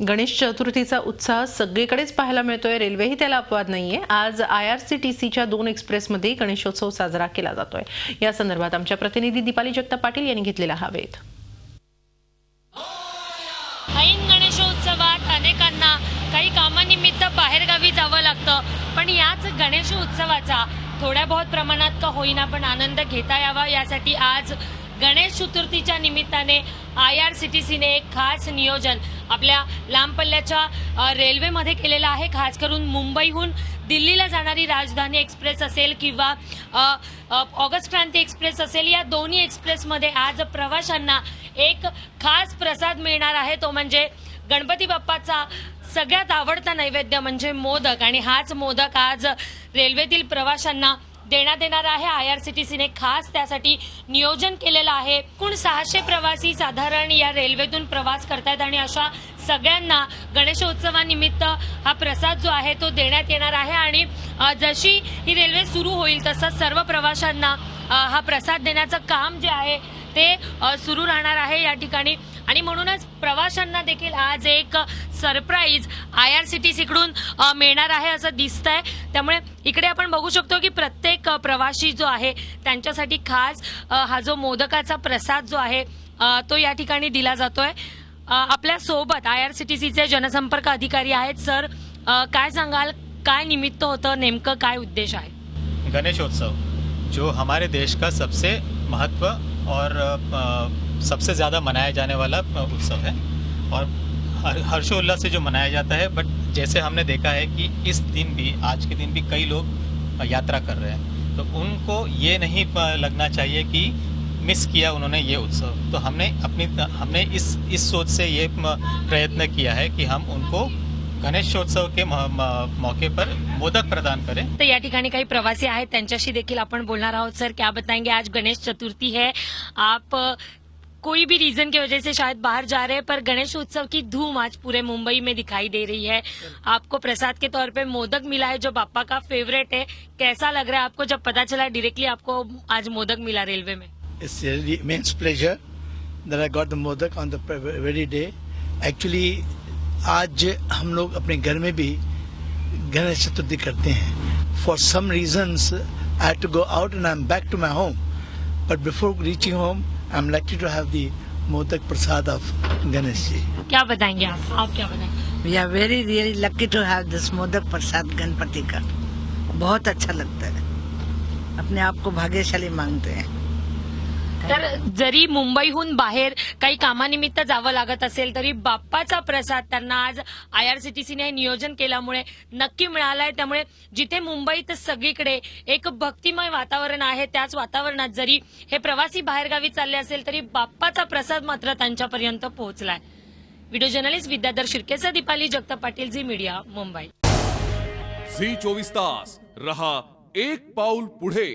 गणेश चतुर्थीचा उत्साह सगळीकडेच पाहायला मिळतोय. रेल्वेही त्याला अपवाद नाहीये. आज IRCTCच्या 2 एक्सप्रेसमध्ये गणेशोत्सव साजरा केला जातोय. या संदर्भात आमच्या प्रतिनिधी दीपाली जगताप पाटील यांनी घेतलेला हा वेध. ऐन गणेशोत्सवात अनेकांना काही कामानिमित्त बाहेरगावी जावं लागतं, पण याच गणेशोत्सवाचा थोड्या बहुत प्रमाणात का होईना पण आनंद घेता यावा यासाठी आज गणेश चतुर्थीच्या निमित्ताने IRCTCने एक खास नियोजन आपल्या लांब पल्ल्याच्या रेल्वेमध्ये केलेलं आहे. खास करून मुंबईहून दिल्लीला जाणारी राजधानी एक्सप्रेस असेल किंवा ऑगस्ट क्रांती एक्सप्रेस असेल, या दोन्ही एक्सप्रेसमध्ये आज प्रवाशांना एक खास प्रसाद मिळणार आहे. तो म्हणजे गणपती बाप्पाचा सगळ्यात आवडता नैवेद्य म्हणजे मोदक, आणि हाच मोदक आज रेल्वेतील प्रवाशांना देण्यात येणार आहे. IRCTCने खास त्यासाठी नियोजन केलेलं आहे. एकूण 600 प्रवासी साधारण या रेल्वेतून प्रवास करतायत आणि अशा सगळ्यांना गणेशोत्सवानिमित्त हा प्रसाद जो आहे तो देण्यात येणार आहे. आणि जशी ही रेल्वे सुरू होईल तसंच सर्व प्रवाशांना हा प्रसाद देण्याचं काम जे आहे ते सुरू राहणार आहे या ठिकाणी. आणि म्हणूनच प्रवाशांना देखील आज एक सरप्राईज IRCTCकडून मिळणार आहे असं दिसतंय. त्यामुळे इकडे आपण बघू शकतो की प्रत्येक प्रवासी जो आहे त्यांच्यासाठी खास हा जो मोदकाचा प्रसाद जो आहे तो या ठिकाणी दिला जातोय. आपल्या सोबत IRCTCचे जनसंपर्क अधिकारी आहेत. सर, काय सांगाल, काय निमित्त होतं, नेमकं काय उद्देश आहे? गणेशोत्सव जो हमारे देश का सबसे महत्व और सबसे ज़्यादा मनाया जाने वाला उत्सव है और हर्षोल्लास से जो मनाया जाता है. बट जैसे हमने देखा है कि इस दिन भी, आज के दिन भी कई लोग यात्रा कर रहे हैं, तो उनको ये नहीं लगना चाहिए कि मिस किया उन्होंने ये उत्सव. तो हमने इस सोच से ये प्रयत्न किया है कि हम उनको गणेशोत्सव के मौके पर मोदक प्रदान करें. तो या ठिकाणी काही प्रवासी आहेत, त्यांच्याशी देखील आपण बोलणार आहोत. सर, क्या बताएंगे, आज गणेश चतुर्थी है, आप कोई भी रीजन की वजह से शायद बाहर जा रहे हैं, पर गणेश उत्सव की धूम आज पूरे मुंबई में दिखाई दे रही है. आपको प्रसाद के तौर पे मोदक मिला है जो बाप्पा का फेवरेट है. कैसा लग रहा है आपको जब पता चला डायरेक्टली आपको आज मोदक मिला रेलवे में? It's really immense pleasure that I got the modak on the very day. Actually, आज हम लोग अपने घर में भी गणेश चतुर्थी करते हैं. For some reasons, I had to go out and I'm back to my home. But before reaching home, I'm lucky to have the modak prasad of Ganesh ji. क्या बताएंगे आप क्या बताएंगे? We are really lucky to have this modak प्रसाद गणपति का. बहुत अच्छा लगता है. अपने आप को भाग्यशाली मानते हैं. तर जरी मुंबईहून बाहेर काही कामानिमित्त जावं लागत असेल तरी बाप्पाचा प्रसाद त्यांना आज IRCTCने नियोजन केल्यामुळे नक्की मिळालाय. त्यामुळे जिथे मुंबईत सगळीकडे एक भक्तिमय वातावरण आहे, त्याच वातावरणात जरी हे प्रवासी बाहेरगावी चालले असेल तरी बाप्पाचा प्रसाद मात्र त्यांच्यापर्यंत पोहोचलाय. व्हिडिओ जर्नलिस्ट विद्याधर शिर्केसह दीपाली जगताप पाटील, झी मीडिया, मुंबई. झी 24 तास रहा एक पाऊल पुढे.